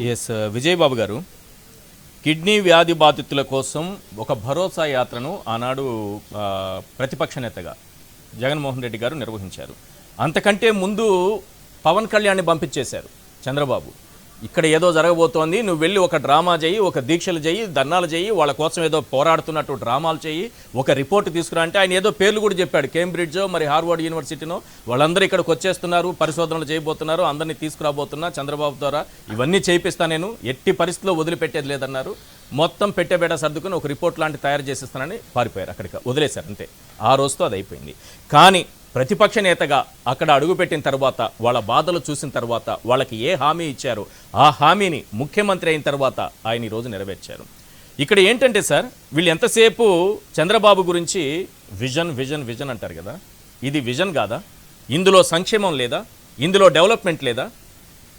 Yes Vijay బాబు గారు, kidney వ్యాధి బాధితుల కోసం ఒక భరోసా యాత్రను ఆనాడు ప్రతిపక్ష నేతగా జగన్మోహన్ రెడ్డి గారు నిర్వహించారు. అంతకంటే ముందు పవన్ కళ్యాణ్ని పంపించేశారు చంద్రబాబు. ఇక్కడ ఏదో జరగబోతోంది, నువ్వు వెళ్ళి ఒక డ్రామా చేయి, ఒక దీక్షలు చేయి, ధర్నాలు చేయి, వాళ్ళ కోసం ఏదో పోరాడుతున్నట్టు డ్రామాలు చేయి, ఒక రిపోర్ట్ తీసుకురా అంటే ఆయన ఏదో పేర్లు కూడా చెప్పాడు. కేంబ్రిడ్జో మరి హార్వర్డ్ యూనివర్సిటీనో వాళ్ళందరూ ఇక్కడికి వచ్చేస్తున్నారు, పరిశోధనలు చేయబోతున్నారు, అందరినీ తీసుకురాబోతున్నా చంద్రబాబు ద్వారా, ఇవన్నీ చేయిస్తా, నేను ఎట్టి పరిస్థితిలో వదిలిపెట్టేది లేదన్నారు. మొత్తం పెట్టేబేట సర్దుకుని ఒక రిపోర్ట్ లాంటి తయారు చేసిస్తానని పారిపోయారు, అక్కడికి వదిలేశారు అంతే. ఆ రోజుతో అది అయిపోయింది. కానీ ప్రతిపక్ష నేతగా అక్కడ అడుగుపెట్టిన తర్వాత, వాళ్ళ బాధలు చూసిన తర్వాత, వాళ్ళకి ఏ హామీ ఇచ్చారో ఆ హామీని ముఖ్యమంత్రి అయిన తర్వాత ఆయన ఈరోజు నెరవేర్చారు. ఇక్కడ ఏంటంటే సార్, వీళ్ళు ఎంతసేపు చంద్రబాబు గురించి విజన్ విజన్ విజన్ అంటారు కదా, ఇది విజన్ కాదా? ఇందులో సంక్షేమం లేదా? ఇందులో డెవలప్మెంట్ లేదా?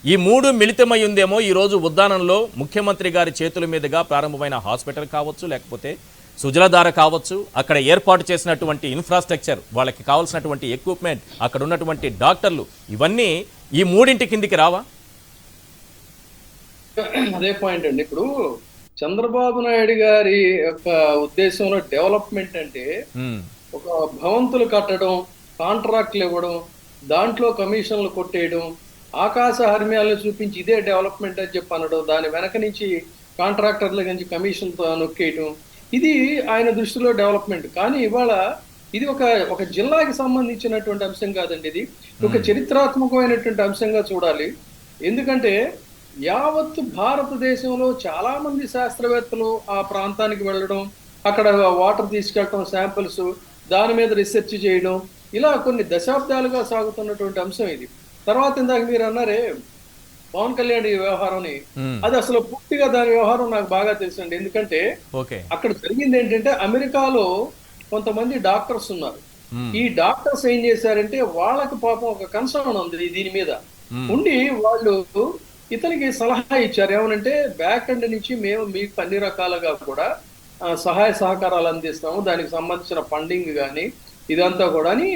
ఈ మూడు మిళితమై ఉందేమో ఈరోజు ఉద్దానంలో ముఖ్యమంత్రి గారి చేతుల మీదుగా ప్రారంభమైన హాస్పిటల్ కావచ్చు, లేకపోతే సుజలధార కావచ్చు, అక్కడ ఏర్పాటు చేసినటువంటి ఇన్ఫ్రాస్ట్రక్చర్, వాళ్ళకి కావాల్సినటువంటి ఎక్విప్మెంట్, అక్కడ ఉన్నటువంటి డాక్టర్లు, ఇవన్నీ ఈ మూడింటి కిందికి రావా? అదే పాయింట్ అండి. ఇప్పుడు చంద్రబాబు నాయుడు గారి యొక్క ఉద్దేశంలో డెవలప్మెంట్ అంటే ఒక భవంతులు కట్టడం, కాంట్రాక్ట్లు ఇవ్వడం, దాంట్లో కమిషన్లు కొట్టేయడం, ఆకాశ హర్మ్యాలను చూపించి ఇదే డెవలప్మెంట్ అని చెప్పి అనడం, దాని వెనక నుంచి కాంట్రాక్టర్ల నుంచి కమిషన్తో నొక్కేయడం, ఇది ఆయన దృష్టిలో డెవలప్మెంట్. కానీ ఇవాళ ఇది ఒక జిల్లాకి సంబంధించినటువంటి అంశం కాదండి, ఇది ఒక చరిత్రాత్మకమైనటువంటి అంశంగా చూడాలి. ఎందుకంటే యావత్తు భారతదేశంలో చాలా మంది శాస్త్రవేత్తలు ఆ ప్రాంతానికి వెళ్ళడం, అక్కడ వాటర్ తీసుకెళ్ళడం, శాంపిల్స్, దాని మీద రీసెర్చ్ చేయడం, ఇలా కొన్ని దశాబ్దాలుగా సాగుతున్నటువంటి అంశం ఇది. తర్వాత ఇందాక మీరు అన్నారే పవన్ కళ్యాణ్ ఈ వ్యవహారాన్ని, అది అసలు పూర్తిగా దాని వ్యవహారం నాకు బాగా తెలుసండి. ఎందుకంటే అక్కడ జరిగింది ఏంటంటే, అమెరికాలో కొంతమంది డాక్టర్స్ ఉన్నారు. ఈ డాక్టర్స్ ఏం చేశారంటే, వాళ్ళకి పాపం ఒక కన్సర్న్ ఉంది దీని మీద ఉండి, వాళ్ళు ఇతనికి సలహా ఇచ్చారు. ఏమనంటే, బ్యాక్ ఎండ్ నుంచి మేము మీకు అన్ని రకాలుగా కూడా సహాయ సహకారాలు అందిస్తాము, దానికి సంబంధించిన ఫండింగ్ కానీ ఇదంతా కూడా అని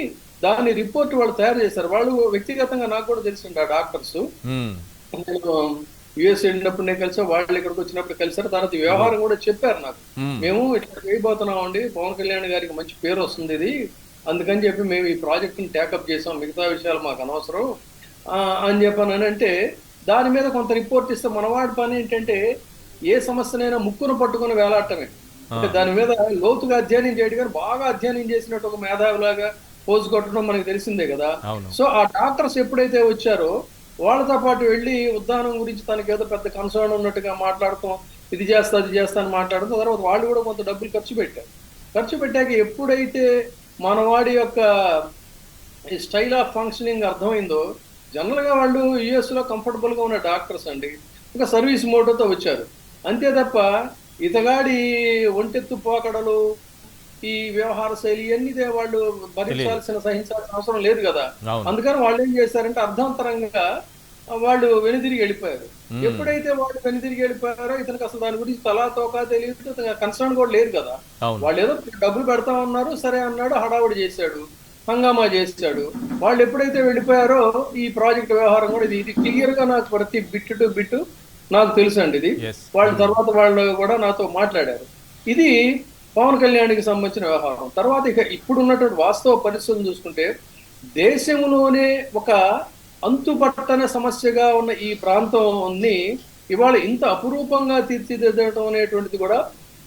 దాని రిపోర్ట్ వాళ్ళు తయారు చేశారు. వాళ్ళు వ్యక్తిగతంగా నాకు కూడా తెలిసింది ఆ డాక్టర్స్. నేను యుఎస్ వెళ్ళినప్పుడు నేను కలిసా, వాళ్ళు ఇక్కడికి వచ్చినప్పుడు కలిసారు. తర్వాత వ్యవహారం కూడా చెప్పారు నాకు, మేము ఇట్లా చేయబోతున్నాం అండి, పవన్ కళ్యాణ్ గారికి మంచి పేరు వస్తుంది ఇది, అందుకని చెప్పి మేము ఈ ప్రాజెక్ట్ని టేకప్ చేసాం, మిగతా విషయాలు మాకు అనవసరం అని చెప్పాను. అంటే దాని మీద కొంత రిపోర్ట్ ఇస్తే మనవాడి పని ఏంటంటే, ఏ సమస్యనైనా ముక్కును పట్టుకుని వేలాడటమే. అంటే దాని మీద లోతుగా అధ్యయనం చేయడం, కానీ బాగా అధ్యయనం చేసినట్టు ఒక మేధావిలాగా పోజు కొట్టడం మనకు తెలిసిందే కదా. సో ఆ డాక్టర్స్ ఎప్పుడైతే వచ్చారో వాళ్ళతో పాటు వెళ్ళి ఉద్దానం గురించి తనకి ఏదో పెద్ద కన్సర్న్ ఉన్నట్టుగా మాట్లాడతాం, ఇది చేస్తా అది చేస్తా అని మాట్లాడుతాం. తర్వాత వాళ్ళు కూడా కొంత డబ్బులు ఖర్చు పెట్టాక ఎప్పుడైతే మనవాడి యొక్క ఈ స్టైల్ ఆఫ్ ఫంక్షనింగ్ అర్థమైందో, జనరల్గా వాళ్ళు యుఎస్లో కంఫర్టబుల్గా ఉన్న డాక్టర్స్ అండి, ఒక సర్వీస్ మోటోతో వచ్చారు అంతే తప్ప, ఇతగాడి ఒంటెత్తు పోకడలు, ఈ వ్యవహార శైలి ఇవన్నీ వాళ్ళు సహించాల్సిన అవసరం లేదు కదా. అందుకని వాళ్ళు ఏం చేశారంటే, అర్ధాంతరంగా వాళ్ళు వెనుదిరిగి వెళ్ళిపోయారు. ఎప్పుడైతే వాళ్ళు వెనుదిరిగి వెళ్ళిపోయారో, ఇతనికి అసలు దాని గురించి తలా తోకా తెలియదు, కన్సర్న్ కూడా లేదు కదా. వాళ్ళు ఏదో డబ్బులు పెడతా ఉన్నారు, సరే అన్నాడు, హడావుడి చేశాడు, హంగామా చేశాడు. వాళ్ళు ఎప్పుడైతే వెళ్ళిపోయారో ఈ ప్రాజెక్ట్ వ్యవహారం కూడా ఇది క్లియర్ గా నాకు ప్రతి బిట్ టు బిట్ నాకు తెలుసు అండి. ఇది వాళ్ళ తర్వాత వాళ్ళు కూడా నాతో మాట్లాడారు. ఇది పవన్ కళ్యాణ్కి సంబంధించిన వ్యవహారం. తర్వాత ఇప్పుడున్నటువంటి వాస్తవ పరిస్థితులను చూసుకుంటే, దేశంలోనే ఒక అంతుపట్టని సమస్యగా ఉన్న ఈ ప్రాంతాన్ని ఇవాళ ఇంత అపురూపంగా తీర్చిదిద్దడం అనేటువంటిది కూడా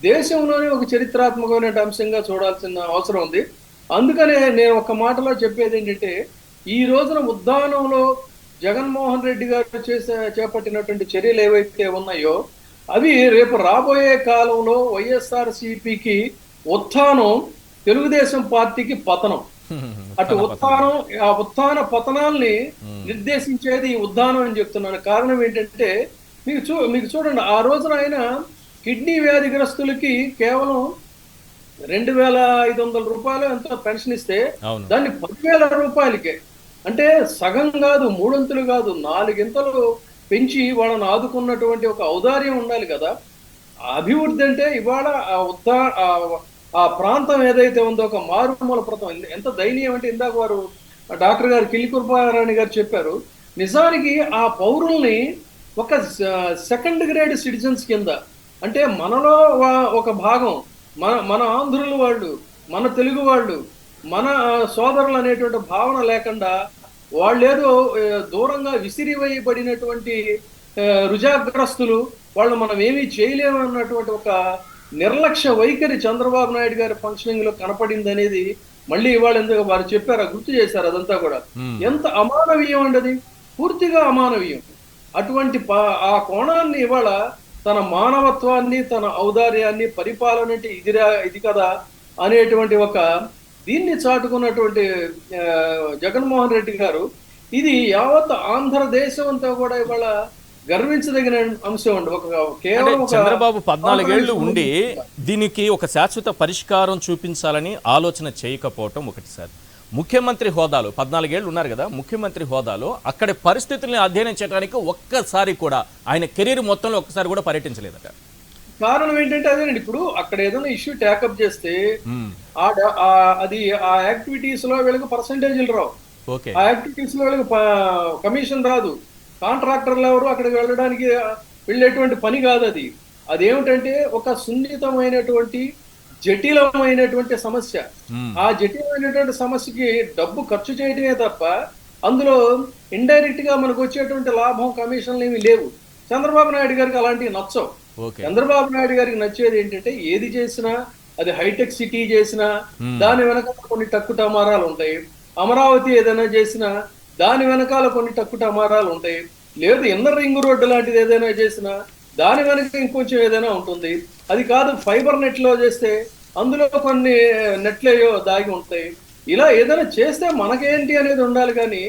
దేశంలోనే ఒక చరిత్రాత్మకమైన అంశంగా చూడాల్సిన అవసరం ఉంది. అందుకనే నేను ఒక మాటలో చెప్పేది ఏంటంటే, ఈ రోజున ఉద్దానంలో జగన్మోహన్ రెడ్డి గారు చేపట్టినటువంటి చర్యలు ఏవైతే ఉన్నాయో, అవి రేపు రాబోయే కాలంలో వైఎస్ఆర్సీపీకి ఉత్థానం, తెలుగుదేశం పార్టీకి పతనం. అటు ఉత్థాన పతనాల్ని నిర్దేశించేది ఈ ఉద్దానం అని చెప్తున్నాను. కారణం ఏంటంటే, మీకు చూడండి, ఆ రోజున ఆయన కిడ్నీ వ్యాధిగ్రస్తులకి కేవలం 2,500 రూపాయలు ఎంతో పెన్షన్ ఇస్తే, దాన్ని 10,000 రూపాయలకే, అంటే సగం కాదు, మూడొంతులు కాదు, 4 పెంచి వాళ్ళని ఆదుకున్నటువంటి ఒక ఔదార్యం ఉండాలి కదా. అభివృద్ధి అంటే ఇవాళ ఆ ప్రాంతం ఏదైతే ఉందో ఒక మారుమూల ప్రాంతం, ఎంత దయనీయం అంటే, ఇందాక వారు డాక్టర్ గారు కిల్లి కృపారాణి గారు చెప్పారు, నిజానికి ఆ పౌరుల్ని ఒక సెకండ్ గ్రేడ్ సిటిజన్స్ కింద, అంటే మనలో ఒక భాగం, మన ఆంధ్రులు వాళ్ళు, మన తెలుగు వాళ్ళు, మన సోదరులు అనేటువంటి భావన లేకుండా వాళ్ళేదో దూరంగా విసిరివేయబడినటువంటి రుజాగ్రస్తులు, వాళ్ళు మనం ఏమీ చేయలేము అన్నటువంటి ఒక నిర్లక్ష్య వైఖరి చంద్రబాబు నాయుడు గారి ఫంక్షనింగ్ లో కనపడింది అనేది మళ్ళీ ఇవాళ ఎందుకు వారు చెప్పారా, గుర్తు చేశారు. అదంతా కూడా ఎంత అమానవీయం అండి, అది పూర్తిగా అమానవీయం. అటువంటి ఆ కోణాన్ని ఇవాళ తన మానవత్వాన్ని, తన ఔదార్యాన్ని, పరిపాలన అంటే ఇది కదా అనేటువంటి ఒక దీన్ని చాటుకున్నటువంటి జగన్మోహన్ రెడ్డి గారు, ఇది యావత్ ఆంధ్రదేశం అంతా కూడా ఇవాళ గర్వించదగిన అంశం అండి. కేవలం చంద్రబాబు 14 ఏళ్లు ఉండి దీనికి ఒక శాశ్వత పరిష్కారం చూపించాలని ఆలోచన చేయకపోవటం ఒకటి సార్. ముఖ్యమంత్రి హోదాలో 14 ఏళ్ళు ఉన్నారు కదా, ముఖ్యమంత్రి హోదాలో అక్కడి పరిస్థితుల్ని అధ్యయనం చేయడానికి ఒక్కసారి కూడా ఆయన కెరీర్ మొత్తంలో ఒక్కసారి కూడా పర్యటించలేదట. కారణం ఏంటంటే అదేనండి, ఇప్పుడు అక్కడ ఏదైనా ఇష్యూ ట్యాకప్ చేస్తే అది ఆ యాక్టివిటీస్ లో వీళ్ళకి పర్సంటేజీలు రావు, ఆ యాక్టివిటీస్ లో వీళ్ళకి కమిషన్ రాదు, కాంట్రాక్టర్లు ఎవరు అక్కడికి వెళ్ళడానికి వెళ్ళేటువంటి పని కాదు. అదేమిటంటే ఒక సున్నితమైనటువంటి జటిలమైనటువంటి సమస్య. ఆ జటిలమైనటువంటి సమస్యకి డబ్బు ఖర్చు చేయటమే తప్ప అందులో ఇండైరెక్ట్ గా మనకు వచ్చేటువంటి లాభం, కమిషన్లు ఏమి లేవు. చంద్రబాబు నాయుడు గారికి అలాంటివి నచ్చవు. చంద్రబాబు నాయుడు గారికి నచ్చేది ఏంటంటే ఏది చేసినా, అది హైటెక్ సిటీ చేసినా దాని వెనకాల కొన్ని టక్కుటమారాలు ఉంటాయి, అమరావతి ఏదైనా చేసినా దాని వెనకాల కొన్ని టక్కుటమారాలు ఉంటాయి, లేదు ఇన్నర్ రింగ్ రోడ్డు లాంటిది ఏదైనా చేసినా దాని వెనక ఇంకొంచెం ఏదైనా ఉంటుంది. అది కాదు ఫైబర్ నెట్ లో చేస్తే అందులో కొన్ని నెట్లేయో దాగి ఉంటాయి. ఇలా ఏదైనా చేస్తే మనకేంటి అనేది ఉండాలి, కానీ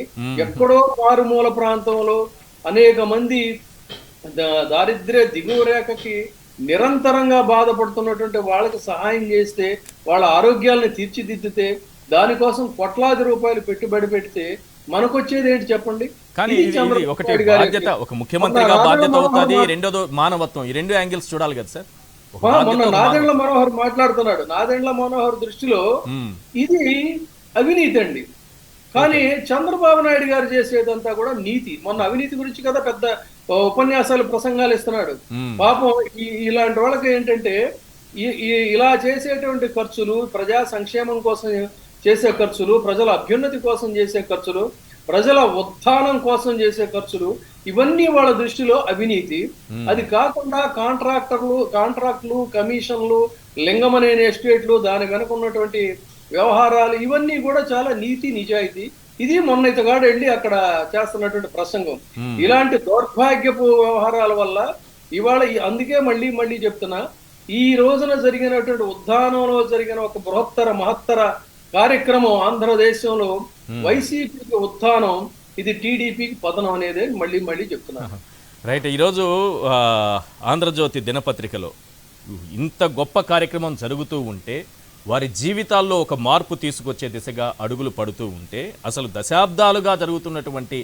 ఎక్కడో మారుమూల ప్రాంతంలో అనేక మంది దారిద్ర్య దిగువ రేఖకి నిరంతరంగా బాధపడుతున్నటువంటి వాళ్ళకి సహాయం చేస్తే, వాళ్ళ ఆరోగ్యాలను తీర్చిదిద్దితే, దానికోసం కోట్లాది రూపాయలు పెట్టుబడి పెడితే మనకొచ్చేది ఏంటి చెప్పండి? కానీ ఒకటి బాధ్యత, ఒక ముఖ్యమంత్రిగా బాధ్యత అవుతుంది, రెండోది మానవత్వం. ఈ రెండు యాంగిల్స్ చూడాలి కదా సార్. మొన్న నాదెండ్ల మనోహర్ మాట్లాడుతున్నాడు, నాదెండ్ల మనోహర్ దృష్టిలో ఇది అవినీతి అండి, కానీ చంద్రబాబు నాయుడు గారు చేసేదంతా కూడా నీతి. మొన్న అవినీతి గురించి కదా పెద్ద ఉపన్యాసాలు, ప్రసంగాలు ఇస్తున్నాడు. పాపం ఇలాంటి వాళ్ళకి ఏంటంటే ఇలా చేసేటువంటి ఖర్చులు, ప్రజా సంక్షేమం కోసం చేసే ఖర్చులు, ప్రజల అభ్యున్నతి కోసం చేసే ఖర్చులు, ప్రజల ఉత్థానం కోసం చేసే ఖర్చులు, ఇవన్నీ వాళ్ళ దృష్టిలో అవినీతి. అది కాకుండా కాంట్రాక్టులు, కమిషన్లు, లింగమనేని ఎస్టేట్లు, దాని వెనుక ఉన్నటువంటి వ్యవహారాలు, ఇవన్నీ కూడా చాలా నీతి, నిజాయితీ. ఇది మొన్న ఇతగాడు వెళ్ళి అక్కడ చేస్తున్నటువంటి ప్రసంగం. ఇలాంటి దౌర్భాగ్యపు వ్యవహారాల వల్ల ఇవాళ అందుకే మళ్ళీ చెప్తున్నా, ఈ రోజున జరిగినటువంటి ఉద్దానంలో జరిగిన ఒక బృహత్తర మహత్తర కార్యక్రమం ఆంధ్రదేశంలో వైసీపీకి ఉత్థానం, ఇది టీడీపీకి పతనం అనేది మళ్ళీ చెప్తున్నా. రైట్. ఈరోజు ఆంధ్రజ్యోతి దినపత్రికలో ఇంత గొప్ప కార్యక్రమం జరుగుతూ ఉంటే, వారి జీవితాల్లో ఒక మార్పు తీసుకొచ్చే దిశగా అడుగులు పడుతూ ఉంటే, అసలు దశాబ్దాలుగా జరుగుతున్నటువంటి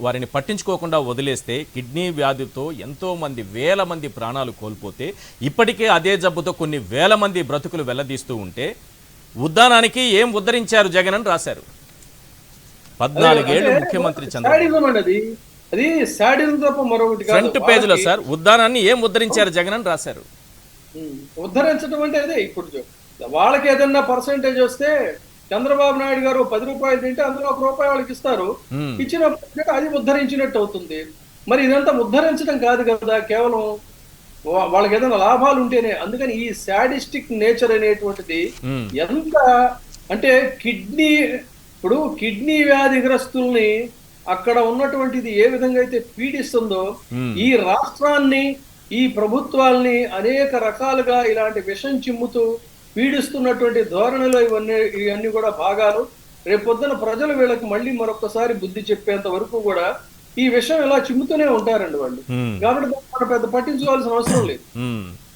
వారిని పట్టించుకోకుండా వదిలేస్తే కిడ్నీ వ్యాధితో ఎంతోమంది వేల మంది ప్రాణాలు కోల్పోతే, ఇప్పటికే అదే జబ్బుతో కొన్ని వేల మంది బ్రతుకులు వెల్లదీస్తూ ఉంటే, ఉద్దానానికి ఏం ఉద్ధరించారు జగన్ అని రాశారు. 14 ఏళ్ళు ముఖ్యమంత్రి చంద్రబాబు. ఫ్రంట్ పేజ్ లో సార్, ఉద్దానాన్ని ఏం ఉద్ధరించారు జగన్ అని రాశారు. ఉద్ధరించడం అంటే అదే, ఇప్పుడు వాళ్ళకి ఏదన్నా పర్సెంటేజ్ వస్తే చంద్రబాబు నాయుడు గారు 10 రూపాయలు తింటే అందులో 1 రూపాయి వాళ్ళకి ఇస్తారు, ఇచ్చినప్పుడు అది ఉద్ధరించినట్టు అవుతుంది. మరి ఇదంతా ఉద్ధరించడం కాదు కదా, కేవలం వాళ్ళకి ఏదైనా లాభాలు ఉంటేనే. అందుకని ఈ శాడిస్టిక్ నేచర్ అనేటువంటిది ఎంత అంటే, ఇప్పుడు కిడ్నీ వ్యాధిగ్రస్తుల్ని అక్కడ ఉన్నటువంటిది ఏ విధంగా అయితే పీడిస్తుందో, ఈ రాష్ట్రాన్ని, ఈ ప్రభుత్వాల్ని అనేక రకాలుగా ఇలాంటి విషం చిమ్ముతూ పీడిస్తున్నటువంటి ధోరణిలో ఇవన్నీ కూడా భాగాలు. రేపొద్దున ప్రజలు వీళ్ళకి మళ్ళీ మరొకసారి బుద్ధి చెప్పేంత వరకు కూడా ఈ విషయం ఇలా చిమ్ముతూనే ఉంటారండి వాళ్ళు. కాబట్టి మనం పెద్ద పట్టించుకోవాల్సిన అవసరం లేదు.